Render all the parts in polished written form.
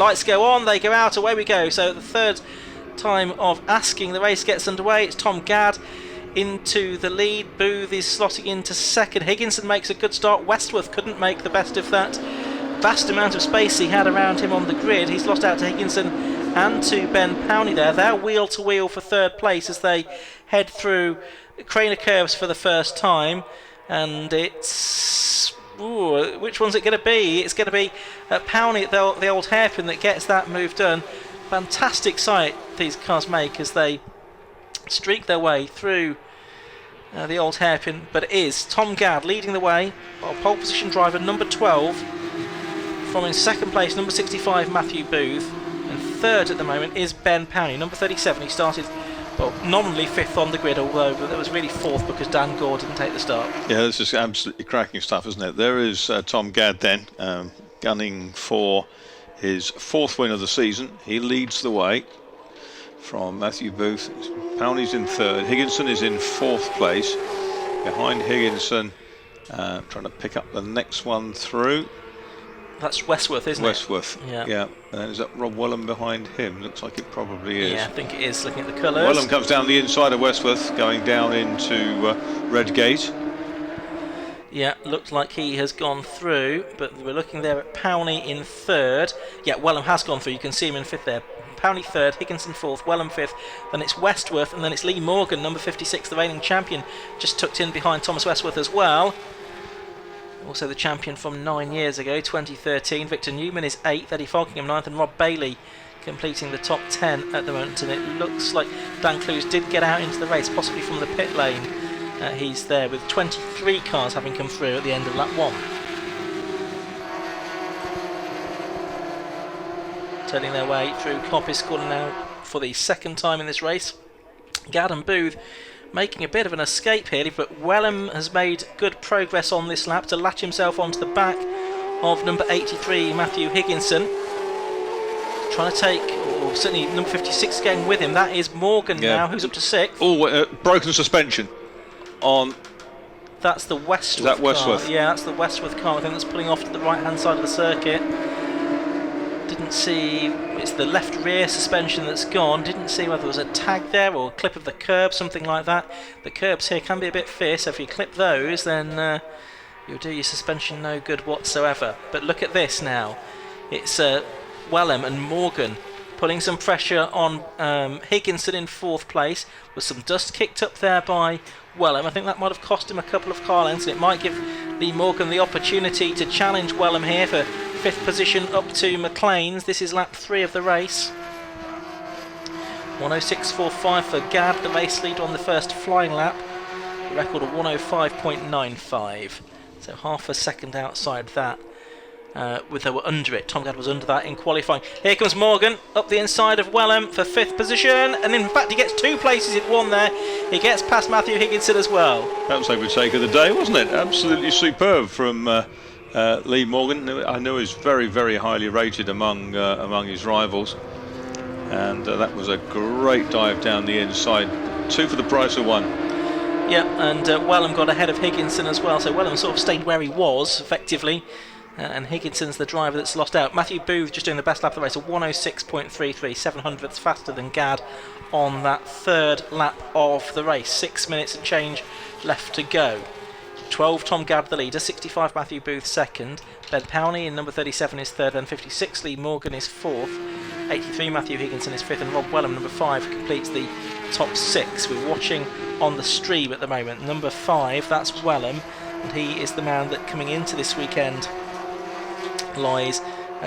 lights go on, they go out, away we go. So the third time of asking, the race gets underway. It's Tom Gadd into the lead. Booth is slotting into second. Higginson makes a good start. Westworth couldn't make the best of that vast amount of space he had around him on the grid. He's lost out to Higginson and to Ben Powney there. They're wheel to wheel for third place as they head through Craner curves for the first time. And it's... Ooh, which one's it going to be? It's going to be Powney, the old hairpin, that gets that move done. Fantastic sight these cars make as they streak their way through the old hairpin. But it is Tom Gadd leading the way, pole position driver number 12. From in second place, number 65, Matthew Booth. And third at the moment is Ben Powney, number 37. He started, well, nominally fifth on the grid, although that was really fourth because Dan Gore didn't take the start. Yeah, this is absolutely cracking stuff, isn't it? There is Tom Gadd then, gunning for his fourth win of the season. He leads the way from Matthew Booth. Powney's in third. Higginson is in fourth place. Behind Higginson, trying to pick up the next one through. That's Westworth, isn't Westworth, it? yeah. And is that Rob Wellham behind him? Looks like it probably is. Yeah, I think it is, looking at the colours. Wellham comes down the inside of Westworth, going down into Redgate. Yeah, looks like he has gone through, but we're looking there at Powney in third. Yeah, Wellham has gone through, you can see him in fifth there. Powney third, Higginson fourth, Wellham fifth, then it's Westworth, and then it's Lee Morgan, number 56, the reigning champion, just tucked in behind Thomas Westworth as well. Also the champion from 9 years ago, 2013. Victor Newman is 8th, Eddie Falkingham 9th, and Rob Bailey completing the top 10 at the moment. And it looks like Dan Clues did get out into the race, possibly from the pit lane. He's there with 23 cars having come through at the end of lap 1. Turning their way through Cloppice Corner now for the second time in this race. Gadd and Booth making a bit of an escape here, but Wellham has made good progress on this lap to latch himself onto the back of number 83, Matthew Higginson. Trying to take, or certainly number 56 getting with him. That is Morgan now, who's up to 6th. Oh, broken suspension on... That's the Westworth. Is that Westworth? Car. Yeah, that's the Westworth car. I think that's pulling off to the right-hand side of the circuit. Didn't see, it's the left rear suspension that's gone. Didn't see whether there was a tag there or a clip of the curb, something like that. The curbs here can be a bit fierce, so if you clip those then you'll do your suspension no good whatsoever. But look at this now. It's Wellham and Morgan putting some pressure on Higginson in fourth place, with some dust kicked up there by Wellham. I think that might have cost him a couple of car lengths, and it might give Lee Morgan the opportunity to challenge Wellham here for fifth position up to McLean's. This is lap 3 of the race. 106.45 for Gadd, the race leader on the first flying lap. A record of 105.95. So half a second outside that. They were under it. Tom Gadd was under that in qualifying. Here comes Morgan up the inside of Wellham for fifth position, and in fact he gets 2 places in one there. He gets past Matthew Higginson as well. That was a good take of the day, wasn't it? Absolutely superb from Lee Morgan. I know he's very, very highly rated among his rivals, and that was a great dive down the inside. 2 for the price of 1. Yeah, and Wellham got ahead of Higginson as well, so Wellham sort of stayed where he was effectively. And Higginson's the driver that's lost out. Matthew Booth just doing the best lap of the race, a 106.33, 700ths faster than Gadd on that third lap of the race. 6 minutes and change left to go. 12 Tom Gadd the leader, 65 Matthew Booth second, Ben Powney in number 37 is third, and 56 Lee Morgan is fourth, 83 Matthew Higginson is fifth, and Rob Wellham number 5 completes the top 6. We're watching on the stream at the moment. Number 5, that's Wellham, and he is the man that coming into this weekend lies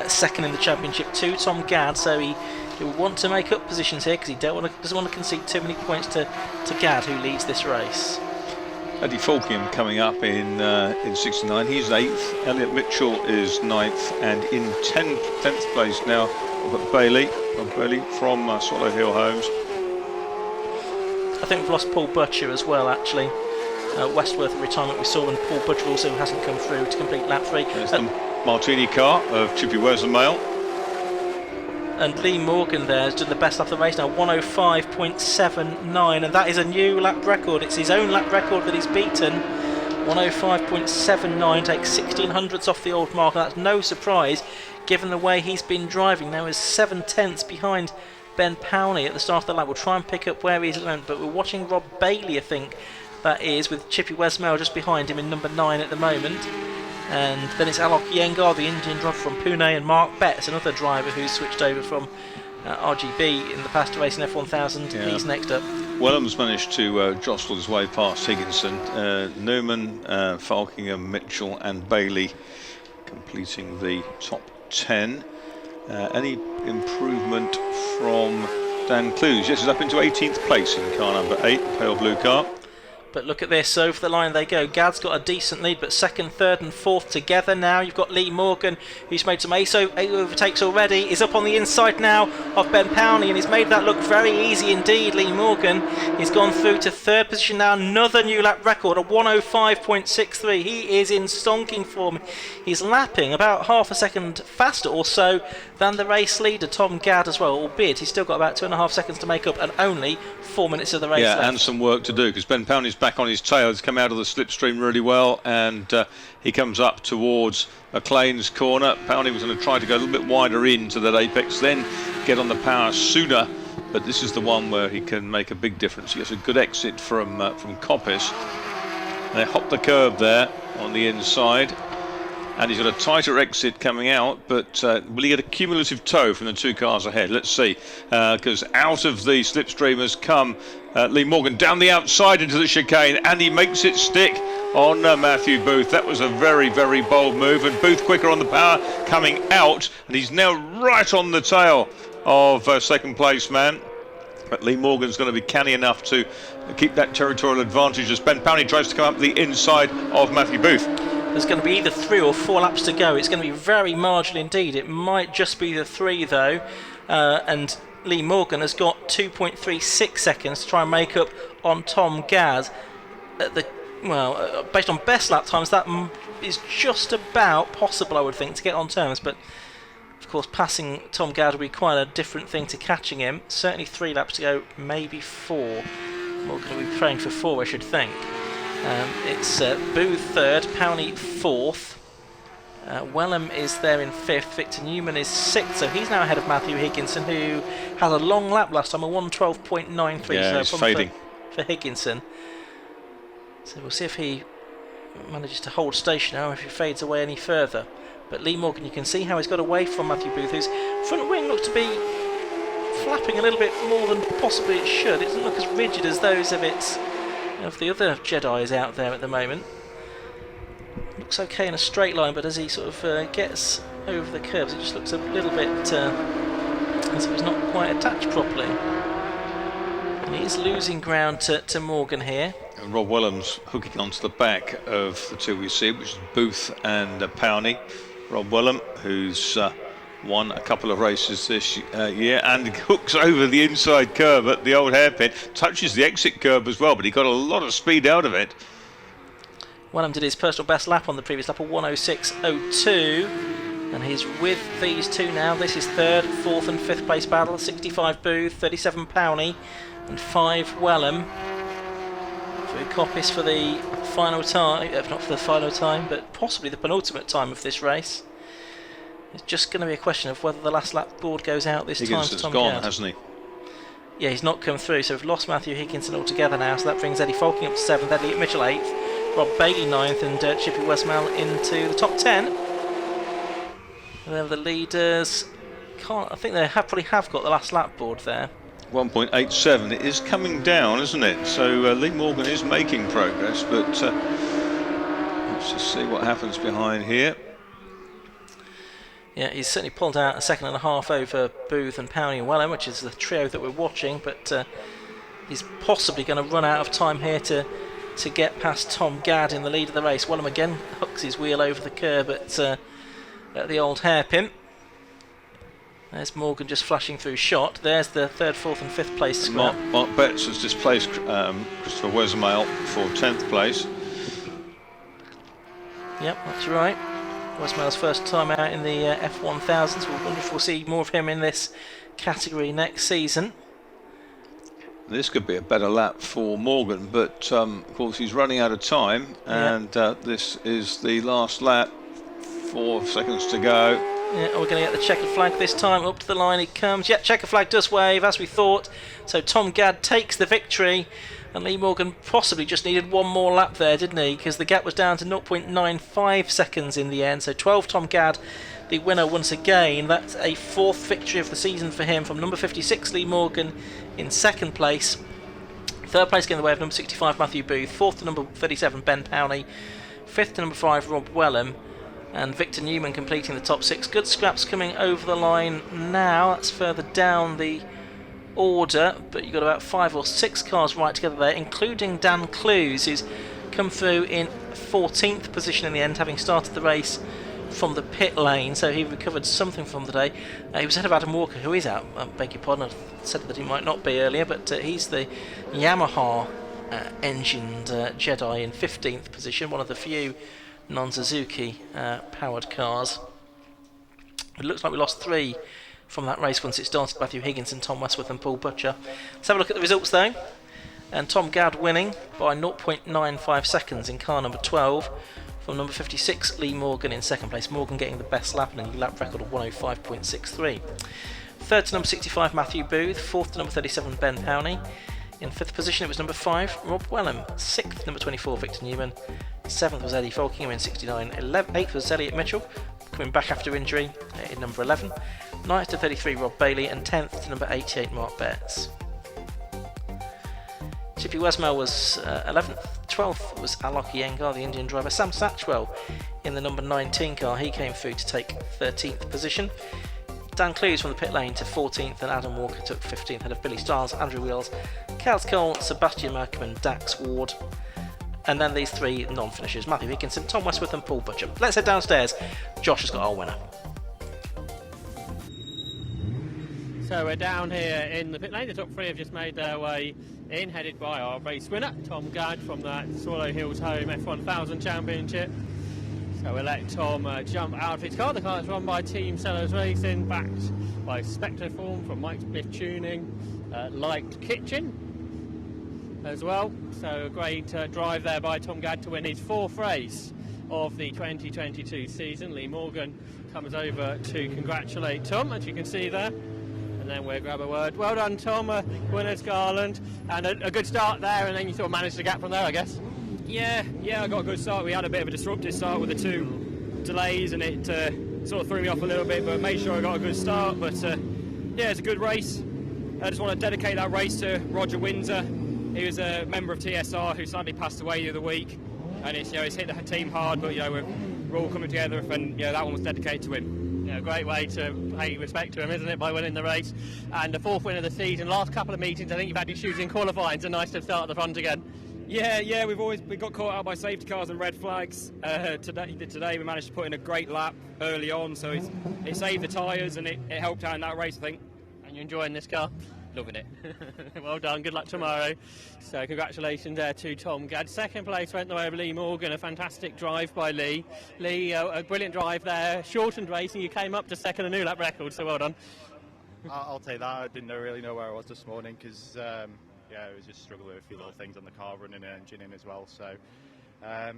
second in the championship to Tom Gadd, so he will want to make up positions here because he doesn't want to concede too many points to Gadd, who leads this race. Eddie Falkingham coming up in 69, he's 8th. Elliot Mitchell is 9th, and in 10th place now we've got Bailey from Swallow Hill Homes. I think we've lost Paul Butcher as well, actually. Westworth in retirement we saw, and Paul Butcher also hasn't come through to complete lap 3. There's the Martini car of Chippy Wesleymale. And Lee Morgan there has done the best lap of the race now, 105.79, and that is a new lap record. It's his own lap record that he's beaten. 105.79 takes 1600ths off the old mark, and that's no surprise given the way he's been driving. Now is 7/10 behind Ben Powney at the start of the lap. We'll try and pick up where he's learned, but we're watching Rob Bailey, I think that is, with Chippy Westmail just behind him in number 9 at the moment. And then it's Alok Yengar, the Indian driver from Pune, and Mark Betts, another driver who's switched over from RGB in the past to racing F1000. Yeah. He's next up. Wellham's managed to jostle his way past Higginson. Newman, Falkingham, Mitchell and Bailey completing the top 10. Any improvement from Dan Clues? Yes, he's up into 18th place in car number 8, pale blue car. But look at this, over the line they go. Gad's got a decent lead, but second, third and fourth together now. You've got Lee Morgan, who's made some ace overtakes already. He's up on the inside now of Ben Powney, and he's made that look very easy indeed. Lee Morgan, he's gone through to third position now. Another new lap record, a 105.63. He is in stonking form. He's lapping about half a second faster or so than the race leader, Tom Gadd, as well, albeit he's still got about 2.5 seconds to make up and only 4 minutes of the race left. And some work to do, because Ben Powney's back on his tail. He's come out of the slipstream really well, and he comes up towards McLean's corner. Powney was going to try to go a little bit wider into that apex, then get on the power sooner, but this is the one where he can make a big difference. He gets a good exit from Coppice. They hop the curb there on the inside, and he's got a tighter exit coming out, but will he get a cumulative tow from the two cars ahead? Let's see, because out of the slipstream has come Lee Morgan down the outside into the chicane, and he makes it stick on Matthew Booth. That was a very, very bold move, and Booth quicker on the power coming out, and he's now right on the tail of second place man. But Lee Morgan's going to be canny enough to keep that territorial advantage as Ben Powney tries to come up the inside of Matthew Booth. There's going to be either 3 or 4 laps to go. It's going to be very marginal indeed. It might just be the 3 though, and Lee Morgan has got 2.36 seconds to try and make up on Tom Gadd. Based on best lap times, that is just about possible, I would think, to get on terms. But of course, passing Tom Gadd will be quite a different thing to catching him. Certainly 3 laps to go, maybe 4. Morgan will be praying for 4, I should think. It's Booth third, Powney fourth. Wellham is there in fifth. Victor Newman is sixth, so he's now ahead of Matthew Higginson, who had a long lap last time, a 112.93. Yeah, so it's fading for Higginson. So we'll see if he manages to hold station now, if he fades away any further. But Lee Morgan, you can see how he's got away from Matthew Booth, whose front wing looks to be flapping a little bit more than possibly it should. It doesn't look as rigid as those of the other Jedis out there at the moment. Looks okay in a straight line, but as he sort of gets over the curves, it just looks a little bit as if he's not quite attached properly. And he is losing ground to Morgan here. And Rob Wellham's hooking onto the back of the two we see, which is Booth and Powney. Rob Wellham, who's won a couple of races this year, and hooks over the inside curve at the old hairpin, touches the exit curb as well, but he got a lot of speed out of it. Wellham did his personal best lap on the previous lap, a 106.02, and he's with these two now. This is third, fourth and fifth place battle. 65 Booth, 37 Powney and 5 Wellham. For Coppice for the final time, not for the final time, but possibly the penultimate time of this race. It's just going to be a question of whether the last lap board goes out this time for Tom gone, Gadd. Hasn't he? Yeah, he's not come through, so we've lost Matthew Higginson altogether now, so that brings Eddie Falking up to 7th, Elliot Mitchell 8th, Rob Bailey 9th, and Chippy Westmail into the top 10. And then the leaders, I think they probably have got the last lap board there. 1.87. It is coming down, isn't it? So Lee Morgan is making progress, but let's just see what happens behind here. Yeah, he's certainly pulled out a second and a half over Booth and Powney and Wellham, which is the trio that we're watching, but he's possibly going to run out of time here to get past Tom Gadd in the lead of the race. Wellham again hooks his wheel over the curb at the old hairpin. There's Morgan just flashing through shot. There's the third, fourth and fifth place squad. Mark Betts has displaced Christopher Westmail for 10th place. Yep, that's right. Westmail's first time out in the F1000, so we'll wonder if we'll see more of him in this category next season. This could be a better lap for Morgan, but of course he's running out of time, and this is the last lap. 4 seconds to go. Yeah, we're going to get the checkered flag this time. Up to the line it comes. Yeah, checkered flag does wave, as we thought. So Tom Gadd takes the victory. And Lee Morgan possibly just needed one more lap there, didn't he? Because the gap was down to 0.95 seconds in the end. So 12 Tom Gadd, the winner once again. That's a 4th victory of the season for him, from number 56 Lee Morgan in 2nd place. 3rd place getting the way of number 65 Matthew Booth. 4th to number 37 Ben Powney. 5th to number 5 Rob Wellham. And Victor Newman completing the top 6. Good scraps coming over the line now. That's further down the order, but you've got about 5 or 6 cars right together there, including Dan Clues, who's come through in 14th position in the end, having started the race from the pit lane, so he recovered something from the day. He was ahead of Adam Walker, who is out, beg your pardon, I said that he might not be earlier, but he's the Yamaha engined Jedi in 15th position, one of the few non-Suzuki powered cars. It looks like we lost 3 from that race once it started. Matthew Higginson, Tom Westworth and Paul Butcher. Let's have a look at the results though. And Tom Gadd winning by 0.95 seconds in car number 12 from number 56 Lee Morgan in 2nd place. Morgan getting the best lap and a lap record of 105.63. 3rd to number 65 Matthew Booth. 4th to number 37 Ben Powney. In 5th position it was number 5 Rob Wellham. 6th number 24 Victor Newman. 7th was Eddie Folkingham in 69. 8th was Elliot Mitchell, coming back after injury in number 11. 9th to 33 Rob Bailey, and 10th to number 88 Mark Betts. Chippy Wesmell was 11th. 12th was Alok Iyengar, the Indian driver. Sam Satchwell in the number 19 car, he came through to take 13th position. Dan Clues from the pit lane to 14th, and Adam Walker took 15th, ahead of Billy Stiles, Andrew Wheels, Kels Cole, Sebastian Malcolm and Dax Ward. And then these 3 non-finishers, Matthew Higginson, Tom Westworth and Paul Butcher. Let's head downstairs. Josh has got our winner. So we're down here in the pit lane. The top 3 have just made their way in, headed by our race winner, Tom Gadd, from that Swallow Hills Home F1000 Championship. So we'll let Tom jump out of his car. The car is run by Team Sellers Racing, backed by Spectroform from Mike's Bliff Tuning, Light Kitchen as well. So a great drive there by Tom Gadd to win his 4th race of the 2022 season. Lee Morgan comes over to congratulate Tom, as you can see there. And then we'll grab a word. Well done, Tom, winner's garland. And a good start there, and then you sort of managed the gap from there, I guess. Yeah, I got a good start. We had a bit of a disruptive start with the 2 delays, and it sort of threw me off a little bit, but made sure I got a good start. But yeah, it's a good race. I just want to dedicate that race to Roger Windsor. He was a member of TSR who sadly passed away the other week, and it's hit the team hard, but we're all coming together, and that one was dedicated to him. A great way to pay respect to him, isn't it, by winning the race. And the 4th win of the season. Last couple of meetings, I think you've had your shoes in qualifying, so nice to start at the front again. Yeah, we got caught out by safety cars and red flags. Today we managed to put in a great lap early on, so it saved the tyres and it helped out in that race, I think. And you're enjoying this car? Loving it. Well done, good luck tomorrow. So congratulations there to Tom Gadd. 2nd place went the way of Lee Morgan, a fantastic drive by Lee. Lee, a brilliant drive there, shortened race, and you came up to 2nd, a new lap record, so well done. I'll take that. I didn't really know where I was this morning because it was just struggling with a few little things on the car, running an engine in as well. So I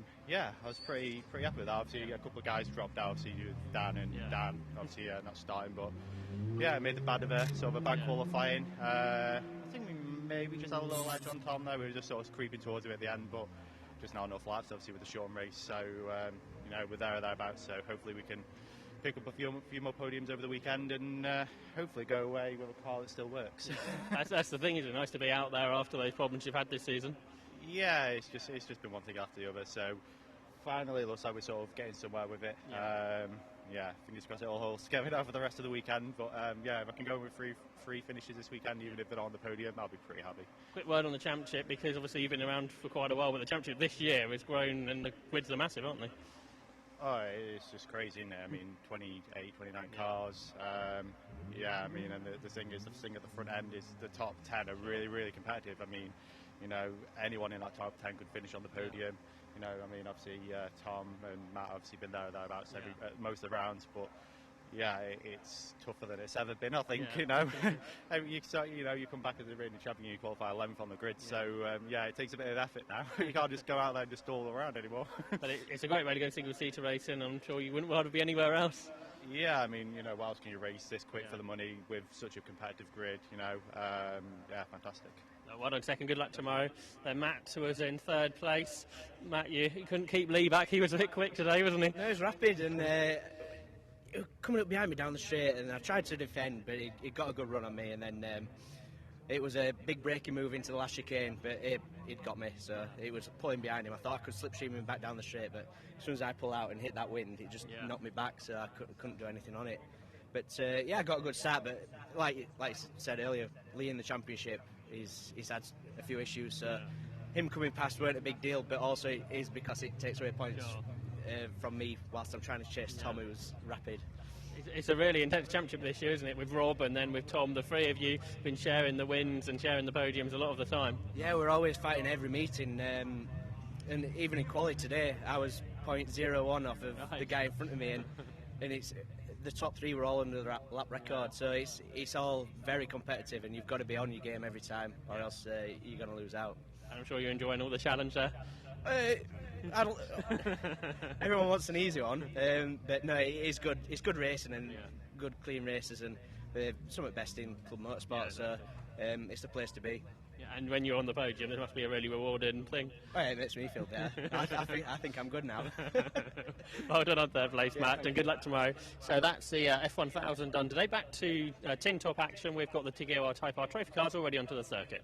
was pretty happy with that. Obviously, a couple of guys dropped out. Obviously, Dan, obviously not starting, but I made the bad of a bad qualifying. I think we maybe just had a little edge on Tom there. We were just sort of creeping towards him at the end, but just not enough laps, obviously, with the short race. So we're there or thereabouts. So hopefully we can pick up a few more podiums over the weekend and hopefully go away with a car that still works. That's the thing, isn't it? Nice to be out there after those problems you've had this season. Yeah, it's just been one thing after the other. So finally, it looks like we're sort of getting somewhere with it. Fingers crossed it all holds together now for the rest of the weekend. But if I can go with three finishes this weekend, even if they're not on the podium, I'll be pretty happy. Quick word on the championship, because obviously you've been around for quite a while, but the championship this year has grown and the grids are massive, aren't they? Oh, it's just crazy, isn't it? I mean, 28, 29 cars. And the thing is, the thing at the front end is the top 10 are really, really competitive. I mean, anyone in that top 10 could finish on the podium. Obviously Tom and Matt obviously been there or thereabouts most of the rounds, but yeah, it's tougher than it's ever been. I think you come back as a reigning champion, you qualify 11th on the grid. So it takes a bit of effort now. You can't just go out there and just all around anymore. But it's a great way to go single-seater racing. I'm sure you wouldn't want to be anywhere else. Yeah, I mean, what else can you race this quick for the money with such a competitive grid? Fantastic. Well done, second. Good luck tomorrow. Matt was in third place. Matt, you couldn't keep Lee back. He was a bit quick today, wasn't he? No, he was rapid and he was coming up behind me down the straight, and I tried to defend, but he got a good run on me, and then it was a big braking move into the last chicane, but it got me, so it was pulling behind him. I thought I could slipstream him back down the straight, but as soon as I pull out and hit that wind, it just knocked me back, so I couldn't do anything on it. But I got a good start, but like I said earlier, Lee in the championship, he's had a few issues, so him coming past weren't a big deal, but also it is because it takes away points from me whilst I'm trying to chase Tom, who was rapid. It's a really intense championship this year, isn't it? With Rob and then with Tom, the three of you been sharing the wins and sharing the podiums a lot of the time. Yeah, we're always fighting every meeting, and even in quali today, I was 0.01 off of the guy in front of me, and it's the top three were all under the lap record, so it's all very competitive, and you've got to be on your game every time, or else you're going to lose out. I'm sure you're enjoying all the challenge there. Everyone wants an easy one, but no, it is good. It's good racing and good clean races, and some of the best in club motorsport. So it's the place to be. Yeah, and when you're on the podium, it must be a really rewarding thing. Oh, yeah, it makes me feel better. I think I'm good now. Well done on third place, Matt, and good luck tomorrow. So that's the F1000 done today. Back to tin top action. We've got the TKR Type R trophy cars already onto the circuit.